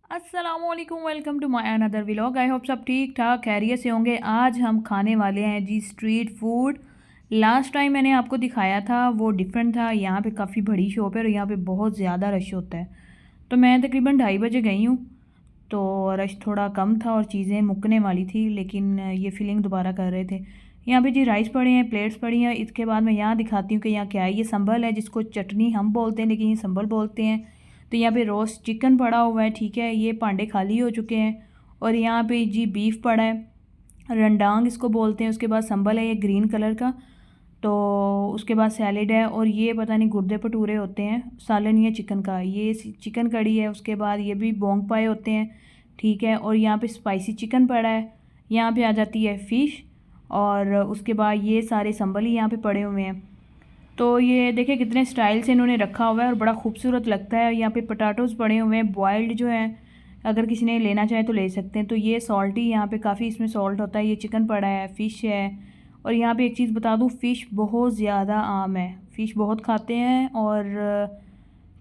अस्सलामुअलैकुम, welcome to my another vlog. I hope सब ठीक ठाक खैरियत से होंगे। आज हम खाने वाले हैं जी स्ट्रीट फूड। लास्ट टाइम मैंने आपको दिखाया था वो डिफरेंट था। यहाँ पे काफ़ी बड़ी शॉप है और यहाँ पे बहुत ज़्यादा रश होता है। तो मैं तकरीबन 2:30 बजे गई हूँ, तो रश थोड़ा कम था और चीज़ें मुकने वाली थी, लेकिन ये फीलिंग दोबारा कर रहे थे। यहाँ पे जी राइस पड़े हैं, प्लेट्स पड़ी हैं। इसके बाद मैं यहाँ दिखाती हूँ कि यहाँ क्या है। ये संभल है, जिसको चटनी हम बोलते हैं लेकिन ये संभल बोलते हैं। तो यहाँ पे रोस्ट चिकन पड़ा हुआ है, ठीक है। ये पांडे खाली हो चुके हैं। और यहाँ पे जी बीफ पड़ा है, रंडांग इसको बोलते हैं। उसके बाद संभल है ये ग्रीन कलर का। तो उसके बाद सैलेड है, और ये पता नहीं गुर्दे भटूरे होते हैं, सालन ही है चिकन का। ये चिकन कड़ी है। उसके बाद ये भी बोंग पाए होते हैं, ठीक है। और यहाँ पे स्पाइसी चिकन पड़ा है। यहाँ पे आ जाती है फ़िश, और उसके बाद ये सारे संभल ही यहाँ पे पड़े हुए हैं। तो ये देखिए कितने स्टाइल से इन्होंने रखा हुआ है और बड़ा खूबसूरत लगता है। यहाँ पे पोटैटोज़ पड़े हुए हैं, बॉयल्ड जो हैं, अगर किसी ने लेना चाहे तो ले सकते हैं। तो ये सॉल्टी, यहाँ पे काफ़ी इसमें सॉल्ट होता है। ये चिकन पड़ा है, फ़िश है। और यहाँ पे एक चीज़ बता दूँ, फ़िश बहुत ज़्यादा आम है, फ़िश बहुत खाते हैं। और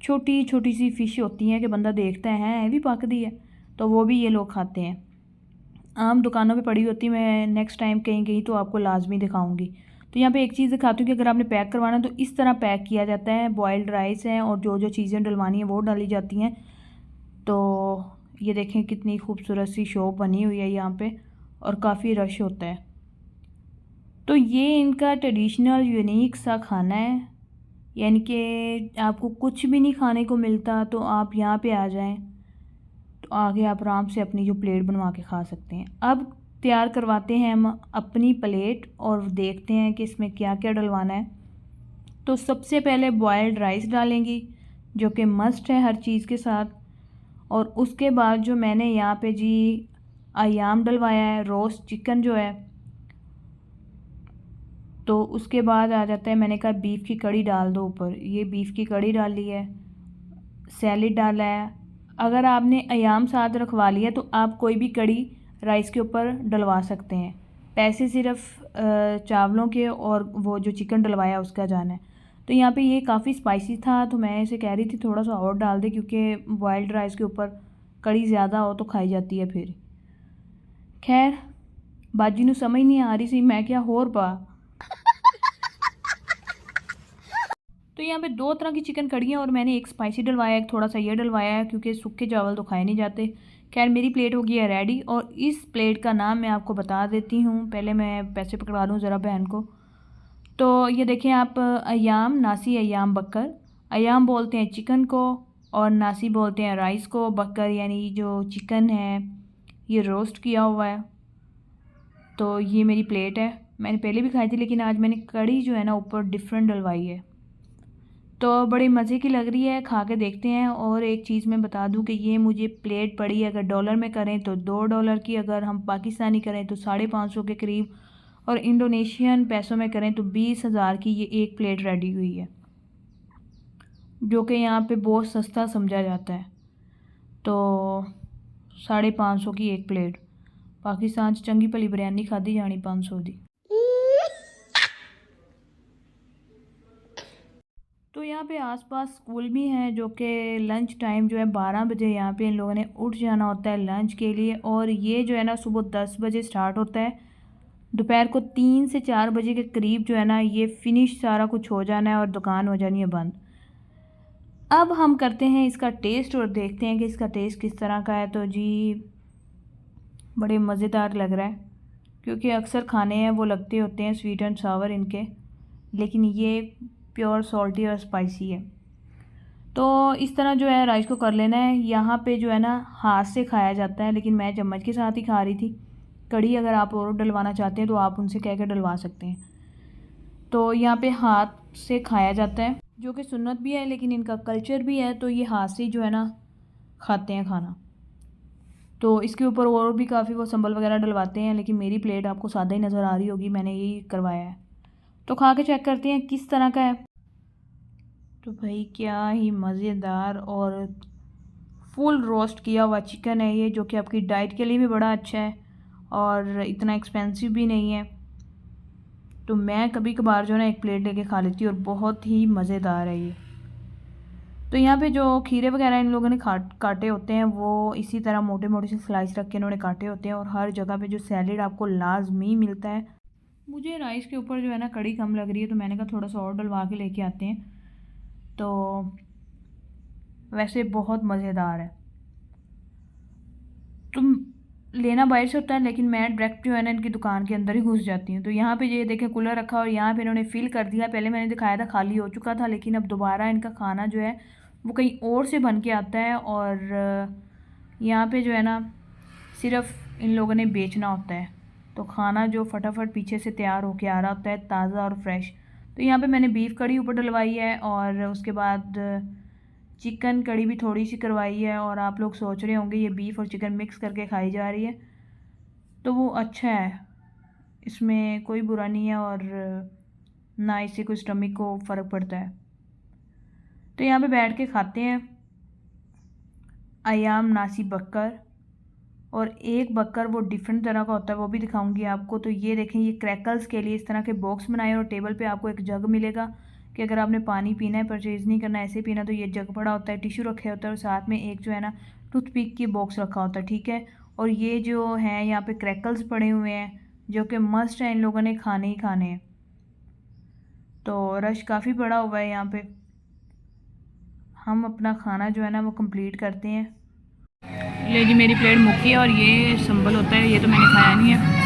छोटी छोटी सी फ़िश होती हैं कि बंदा देखता है भी पकदी है, तो वो भी ये लोग खाते हैं। आम दुकानों पे पड़ी होती, मैं नेक्स्ट टाइम कहीं गई तो आपको लाजमी दिखाऊंगी। तो यहाँ पे एक चीज़ दिखाती हूँ कि अगर आपने पैक करवाना है तो इस तरह पैक किया जाता है। बॉयल्ड राइस है और जो जो चीज़ें डलवानी है वो डाली जाती हैं। तो ये देखें कितनी खूबसूरत सी शॉप बनी हुई है यहाँ पे, और काफ़ी रश होता है। तो ये इनका ट्रेडिशनल यूनिक सा खाना है, यानी कि आपको कुछ भी नहीं खाने को मिलता तो आप यहाँ पे आ जाएं, तो आगे आप आराम से अपनी जो प्लेट बनवा के खा सकते हैं। अब तैयार करवाते हैं हम अपनी प्लेट और देखते हैं कि इसमें क्या क्या डलवाना है। तो सबसे पहले बॉयल्ड राइस डालेंगी, जो कि मस्ट है हर चीज़ के साथ। और उसके बाद जो मैंने यहाँ पे जी अयाम डलवाया है, रोस्ट चिकन जो है। तो उसके बाद आ जाता है, मैंने कहा बीफ की कड़ी डाल दो ऊपर। ये बीफ की कड़ी डाली है, सैलेड डाला है। अगर आपने अयाम साथ रखवा लिया तो आप कोई भी कड़ी राइस के ऊपर डलवा सकते हैं। पैसे सिर्फ चावलों के और वो जो चिकन डलवाया उसका जाना है। तो यहाँ पे ये काफ़ी स्पाइसी था, तो मैं इसे कह रही थी थोड़ा सा और डाल दे, क्योंकि बॉयल्ड राइस के ऊपर कड़ी ज़्यादा हो तो खाई जाती है फिर। खैर, बाजी नू समझ नहीं आ रही सी मैं क्या होर पा। तो यहाँ पे दो तरह की चिकन कड़ी है, और मैंने एक स्पाइसी डलवाया है, एक थोड़ा सा ये डलवाया है, क्योंकि सूखे चावल तो खाए नहीं जाते। खैर, मेरी प्लेट हो गई है रेडी, और इस प्लेट का नाम मैं आपको बता देती हूँ। पहले मैं पैसे पकड़ा लूँ ज़रा बहन को। तो ये देखें आप, अयाम नासी अयाम बकर। अयाम बोलते हैं चिकन को, और नासी बोलते हैं राइस को। बकर यानी जो चिकन है ये रोस्ट किया हुआ है। तो ये मेरी प्लेट है, मैंने पहले भी खाई थी, लेकिन आज मैंने कड़ी जो है ना ऊपर डिफरेंट डलवाई है। तो बड़ी मज़े की लग रही है, खा के देखते हैं। और एक चीज़ मैं बता दूं कि ये मुझे प्लेट पड़ी, अगर डॉलर में करें तो $2 की, अगर हम पाकिस्तानी करें तो 550 के करीब, और इंडोनेशियन पैसों में करें तो 20,000 की ये एक प्लेट रेडी हुई है, जो कि यहाँ पे बहुत सस्ता समझा जाता है। तो 550 की एक प्लेट, पाकिस्तान चंगी भली बिरयानी खाधी जानी 500 की। तो यहाँ पे आसपास स्कूल भी हैं, जो कि लंच टाइम जो है 12 बजे यहाँ पे इन लोगों ने उठ जाना होता है लंच के लिए। और ये जो है ना सुबह 10 बजे स्टार्ट होता है, दोपहर को 3 से 4 बजे के करीब जो है ना ये फिनिश सारा कुछ हो जाना है और दुकान हो जानी है बंद। अब हम करते हैं इसका टेस्ट और देखते हैं कि इसका टेस्ट किस तरह का है। तो जी बड़े मज़ेदार लग रहा है, क्योंकि अक्सर खाने हैं वो लगते होते हैं स्वीट एंड सावर इनके, लेकिन ये प्योर सॉल्टी और स्पाइसी है। तो इस तरह जो है राइस को कर लेना है। यहाँ पे जो है ना हाथ से खाया जाता है, लेकिन मैं चम्मच के साथ ही खा रही थी। कड़ी अगर आप और डलवाना चाहते हैं तो आप उनसे कह कर डलवा सकते हैं। तो यहाँ पे हाथ से खाया जाता है, जो कि सुन्नत भी है, लेकिन इनका कल्चर भी है। तो ये हाथ से जो है ना खाते हैं खाना। तो इसके ऊपर और भी काफ़ी वो संबल वगैरह डलवाते हैं, लेकिन मेरी प्लेट आपको सादा ही नज़र आ रही होगी, मैंने यही करवाया है। तो खा के चेक करते हैं किस तरह का है। तो भाई क्या ही मज़ेदार और फुल रोस्ट किया हुआ चिकन है ये, जो कि आपकी डाइट के लिए भी बड़ा अच्छा है और इतना एक्सपेंसिव भी नहीं है। तो मैं कभी कभार जो है ना एक प्लेट लेके खा लेती हूँ, और बहुत ही मज़ेदार है ये। तो यहाँ पे जो खीरे वगैरह इन लोगों ने काटे होते हैं वो इसी तरह मोटे मोटे से स्लाइस रख के इन्होंने काटे होते हैं। और हर जगह पे जो सैलेड आपको लाजमी मिलता है। मुझे राइस के ऊपर जो है ना कड़ी कम लग रही है, तो मैंने कहा थोड़ा सा और डलवा के लेके आते हैं। तो वैसे बहुत मज़ेदार है। तुम लेना बाहर से होता है, लेकिन मैं डायरेक्ट जो है ना इनकी दुकान के अंदर ही घुस जाती हूँ। तो यहाँ पे ये देखें कूलर रखा और यहाँ पे इन्होंने फिल कर दिया। पहले मैंने दिखाया था खाली हो चुका था, लेकिन अब दोबारा इनका खाना जो है वो कहीं और से बन के आता है। और यहाँ पे जो है ना सिर्फ इन लोगों ने बेचना होता है। तो खाना जो फटाफट पीछे से तैयार होके आ रहा होता है ताज़ा और फ्रेश। तो यहाँ पे मैंने बीफ कड़ी ऊपर डलवाई है और उसके बाद चिकन कड़ी भी थोड़ी सी करवाई है। और आप लोग सोच रहे होंगे ये बीफ और चिकन मिक्स करके खाई जा रही है, तो वो अच्छा है, इसमें कोई बुरा नहीं है और ना इससे कोई स्टमक को फ़र्क पड़ता है। तो यहाँ पे बैठ के खाते हैं। अयाम नासी बक्कर, और एक बक्कर वो डिफरेंट तरह का होता है, वो भी दिखाऊंगी आपको। तो ये देखें, ये क्रैकल्स के लिए इस तरह के बॉक्स बनाए और टेबल पे आपको एक जग मिलेगा कि अगर आपने पानी पीना है, परचेज़ नहीं करना, ऐसे पीना, तो ये जग पड़ा होता है, टिश्यू रखे होता है और साथ में एक जो है ना टूथपिक की बॉक्स रखा होता है, ठीक है। और ये जो है यहाँ पे क्रैकल्स पड़े हुए हैं जो कि मस्ट है, इन लोगों ने खाने ही खाने हैं। तो रश काफ़ी बड़ा हुआ है यहाँ पे। हम अपना खाना जो है ना वो कंप्लीट करते हैं। ले जी, मेरी प्लेट मुक्की है और ये संभल होता है, ये तो मैंने खाया नहीं है।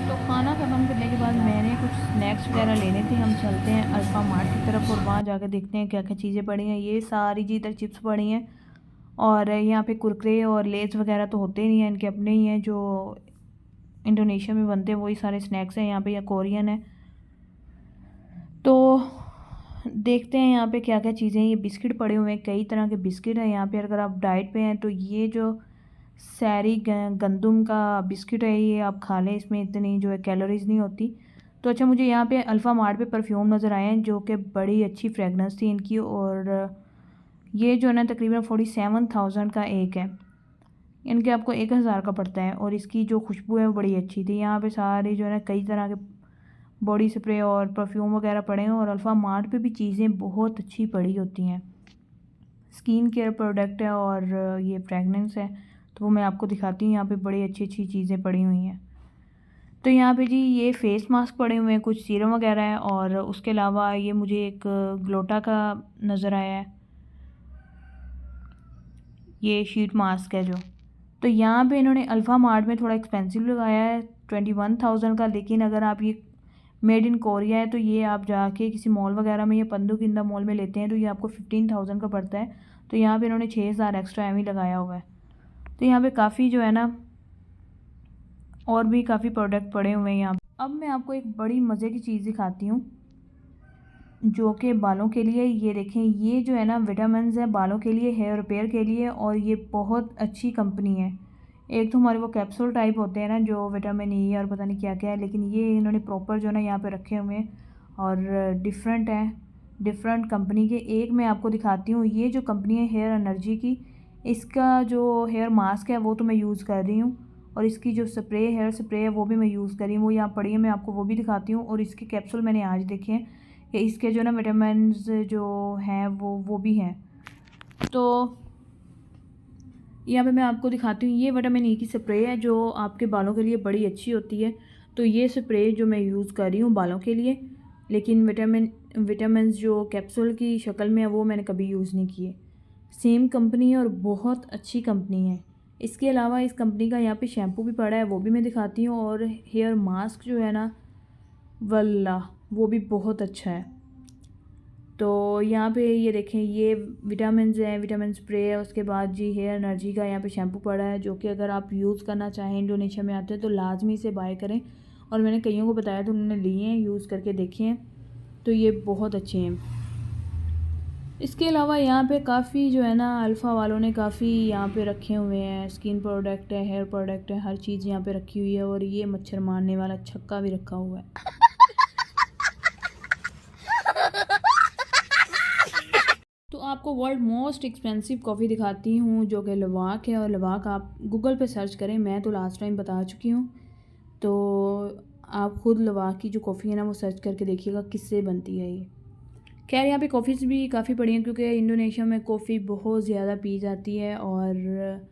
तो खाना ख़त्म करने के बाद मैंने कुछ स्नैक्स वगैरह लेने थे। हम चलते हैं अल्फ़ा मार्ट की तरफ और वहाँ जाकर देखते हैं क्या क्या चीज़ें पड़ी हैं। ये सारी जी इधर चिप्स पड़ी हैं और यहाँ पे कुरकुरे और लेस वगैरह तो होते नहीं हैं, इनके अपने ही हैं जो इंडोनेशिया में बनते हैं, वही सारे स्नैक्स हैं यहाँ पे, या कोरियन है। तो देखते हैं यहाँ पे क्या क्या चीज़ें हैं। ये बिस्किट पड़े हुए हैं, कई तरह के बिस्किट हैं यहाँ पे। अगर आप डाइट पे हैं तो ये जो सैरी गंदम का बिस्किट है ये आप खा लें, इसमें इतनी जो है कैलोरीज नहीं होती। तो अच्छा, मुझे यहाँ पे अल्फ़ा मार्ट पे परफ्यूम नज़र आए हैं जो कि बड़ी अच्छी फ्रेगनेंस थी इनकी। और ये जो है ना तकरीबन 47,000 का एक है, इनके आपको 1,000 का पड़ता है। और इसकी जो खुशबू है वो बड़ी अच्छी थी। यहाँ पे सारी जो है ना कई तरह के बॉडी स्प्रे और परफ्यूम वगैरह पड़े हैं। और अल्फ़ा मार्ट पे भी चीज़ें बहुत अच्छी पड़ी होती हैं, स्किन केयर प्रोडक्ट है और ये फ्रेगनेंस है, तो वो मैं आपको दिखाती हूँ। यहाँ पे बड़ी अच्छी अच्छी चीज़ें पड़ी हुई हैं। तो यहाँ पे जी ये फ़ेस मास्क पड़े हुए हैं, कुछ सीरम वगैरह है। और उसके अलावा ये मुझे एक ग्लोटा का नज़र आया है, ये शीट मास्क है जो। तो यहाँ पे इन्होंने अल्फ़ा मार्ट में थोड़ा एक्सपेंसिव लगाया है 21,000 का, लेकिन अगर आप ये मेड इन कोरिया है तो ये आप जाके किसी मॉल वगैरह में या पंदू किंदा मॉल में लेते हैं तो ये आपको 15,000 का पड़ता है। तो यहाँ पे इन्होंने 6,000 एक्स्ट्रा एम ही लगाया हुआ है। तो यहाँ पे काफ़ी जो है ना और भी काफ़ी प्रोडक्ट पड़े हुए हैं यहाँ पे। अब मैं आपको एक बड़ी मज़े की चीज़ दिखाती हूँ जो कि बालों के लिए। ये देखें, ये जो है ना विटामिन्स है बालों के लिए, हेयर रिपेयर के लिए, और ये बहुत अच्छी कंपनी है। एक तो हमारे वो कैप्सूल टाइप होते हैं ना जो विटामिन ई और पता नहीं क्या क्या है, लेकिन ये इन्होंने प्रॉपर जो है ना यहाँ पे रखे हुए हैं और डिफरेंट है, डिफरेंट कंपनी के। एक मैं आपको दिखाती हूँ, ये जो कंपनी है हेयर एनर्जी की, इसका जो हेयर मास्क है वो तो मैं यूज़ कर रही हूँ। और इसकी जो स्प्रे हेयर स्प्रे है वो भी मैं यूज़ कर रही हूँ, वो यहाँ पड़ी है, मैं आपको वो भी दिखाती हूँ। और इसके कैप्सूल मैंने आज देखे हैं कि इसके जो ना विटामिन्स जो हैं वो भी हैं। तो यहाँ पे मैं आपको दिखाती हूँ, ये विटामिन ई की स्प्रे है जो आपके बालों के लिए बड़ी अच्छी होती है। तो ये स्प्रे जो मैं यूज़ कर रही हूँ बालों के लिए, लेकिन विटामिन्स जो कैप्सूल की शक्ल में है वो मैंने कभी यूज़ नहीं किए। सेम कंपनी है और बहुत अच्छी कंपनी है। इसके अलावा इस कंपनी का यहाँ पे शैम्पू भी पड़ा है, वो भी मैं दिखाती हूँ। और हेयर मास्क जो है ना वल्ला वो भी बहुत अच्छा है। तो यहाँ पे ये देखें, ये विटामिन्स हैं, विटामिन स्प्रे है। उसके बाद जी हेयर एनर्जी का यहाँ पे शैम्पू पड़ा है जो कि अगर आप यूज़ करना चाहें, इंडोनेशिया में आते हैं तो लाजमी से बाय करें। और मैंने कईयों को बताया तो उन्होंने लिए हैं, यूज़ करके देखे हैं, तो ये बहुत अच्छे हैं। इसके अलावा यहाँ पे काफ़ी जो है ना अल्फ़ा वालों ने काफ़ी यहाँ पे रखे हुए हैं, स्किन प्रोडक्ट है, हेयर प्रोडक्ट है, हर चीज़ यहाँ पे रखी हुई है। और ये मच्छर मारने वाला छक्का भी रखा हुआ है। तो आपको वर्ल्ड मोस्ट एक्सपेंसिव कॉफ़ी दिखाती हूँ जो कि लवाक है। और लवाक आप गूगल पे सर्च करें, मैं तो लास्ट टाइम बता चुकी हूँ। तो आप खुद लवा की जो कॉफ़ी है ना वो सर्च करके देखिएगा किससे बनती है ये। खैर यहाँ पे कॉफ़ीज़ भी काफ़ी पड़ी हैं क्योंकि इंडोनेशिया में कॉफ़ी बहुत ज़्यादा पी जाती है, और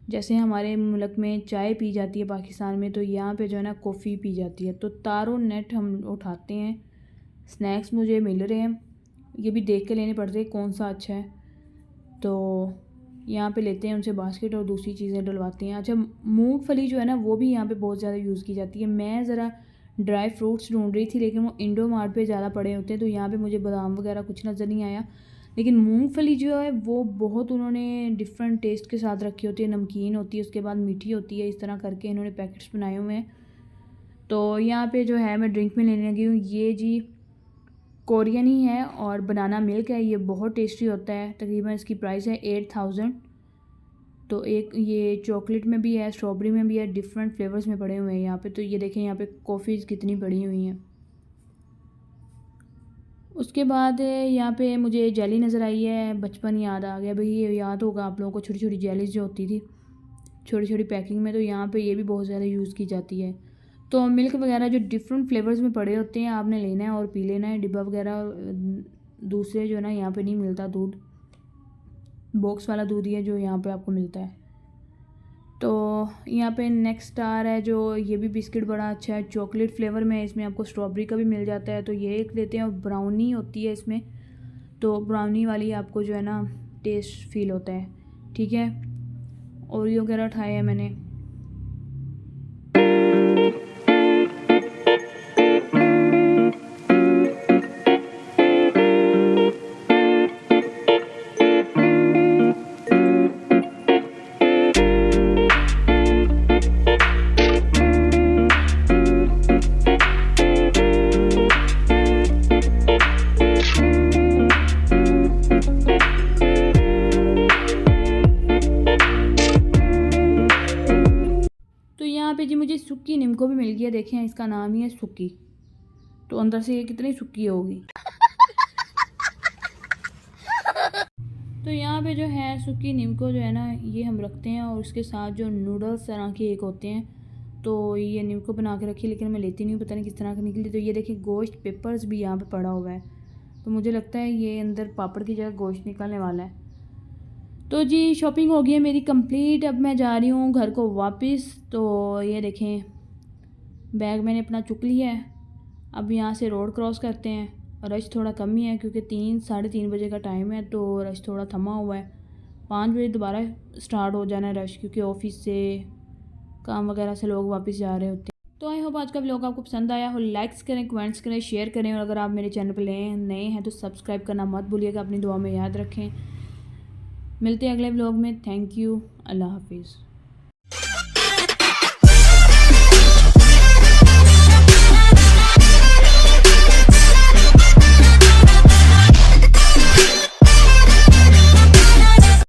जैसे हमारे मुल्क में चाय पी जाती है पाकिस्तान में, तो यहाँ पे जो है ना कॉफ़ी पी जाती है। तो तारो नेट हम उठाते हैं। स्नैक्स मुझे मिल रहे हैं, ये भी देख के लेने पड़ते हैं कौन सा अच्छा है। तो यहाँ पे लेते हैं उनसे बास्केट और दूसरी चीज़ें डलवाते हैं। अच्छा, मूंगफली जो है ना वो भी यहाँ पे बहुत ज़्यादा यूज़ की जाती है। मैं ज़रा ड्राई फ्रूट्स ढूंढ रही थी लेकिन वो इंडो मार्ट पे ज़्यादा पड़े होते हैं, तो यहाँ पे मुझे बादाम वगैरह कुछ नज़र नहीं आया। लेकिन मूंगफली जो है वो बहुत उन्होंने डिफरेंट टेस्ट के साथ रखी होती है, नमकीन होती है, उसके बाद मीठी होती है, इस तरह करके इन्होंने पैकेट्स बनाए हुए हैं। तो यहाँ पे जो है मैं ड्रिंक में लेने लगी हूँ, ये जी कोरियन ही है और बनाना मिल्क है। ये बहुत टेस्टी होता है, तकरीबन इसकी प्राइस है 8000। तो एक ये चॉकलेट में भी है, स्ट्रॉबेरी में भी है, डिफरेंट फ्लेवर्स में पड़े हुए हैं यहाँ पे। तो ये देखें यहाँ पे कॉफ़ीज़ कितनी पड़ी हुई हैं। उसके बाद यहाँ पे मुझे जेली नज़र आई है, बचपन याद आ गया भाई। ये याद होगा आप लोगों को, छोटी छोटी जेलीज जो होती थी छोटी छोटी पैकिंग में, तो यहाँ पे ये भी बहुत ज़्यादा यूज़ की जाती है। तो मिल्क वगैरह जो डिफरेंट फ्लेवर्स में पड़े होते हैं आपने लेना है और पी लेना है। डिब्बा वगैरह दूसरे जो है ना यहाँ पे नहीं मिलता दूध, बॉक्स वाला दूध ही है जो यहाँ पे आपको मिलता है। तो यहाँ पे नेक्स्ट स्टार है जो, ये भी बिस्किट बड़ा अच्छा है, चॉकलेट फ्लेवर में है, इसमें आपको स्ट्रॉबेरी का भी मिल जाता है, तो ये एक लेते हैं। और ब्राउनी होती है इसमें, तो ब्राउनी वाली आपको जो है ना टेस्ट फील होता है। ठीक है, ओरियो वगैरह उठाए हैं मैंने। तो यहाँ पे जी मुझे सुक्की निम्को भी मिल गया, देखें इसका नाम ही है सुक्की, तो अंदर से ये कितनी सुक्की होगी। तो यहाँ पे जो है सुक्की निम्को जो है ना ये हम रखते हैं, और उसके साथ जो नूडल्स तरह के एक होते हैं, तो ये निम्को बना के रखी, लेकिन मैं लेती नहीं हूँ, पता नहीं किस तरह की निकली। तो ये देखिए गोश्त पेपर्स भी यहाँ पे पड़ा हुआ है, तो मुझे लगता है ये अंदर पापड़ की जगह गोश्त निकलने वाला है। तो जी शॉपिंग हो गई है मेरी कंप्लीट, अब मैं जा रही हूँ घर को वापस। तो ये देखें बैग मैंने अपना चुक लिया है। अब यहाँ से रोड क्रॉस करते हैं, रश थोड़ा कम ही है क्योंकि 3-3:30 बजे का टाइम है, तो रश थोड़ा थमा हुआ है। 5 बजे दोबारा स्टार्ट हो जाना है रश, क्योंकि ऑफिस से काम वगैरह से लोग वापस जा रहे होते हैं। तो आई होप आज का व्लॉग आपको पसंद आया हो। लाइक्स करें, कमेंट्स करें, शेयर करें, और अगर आप मेरे चैनल पर नए हैं तो सब्सक्राइब करना मत भूलिएगा, अपनी दुआ में याद रखें। मिलते हैं अगले व्लॉग में। थैंक यू, अल्लाह हाफिज़।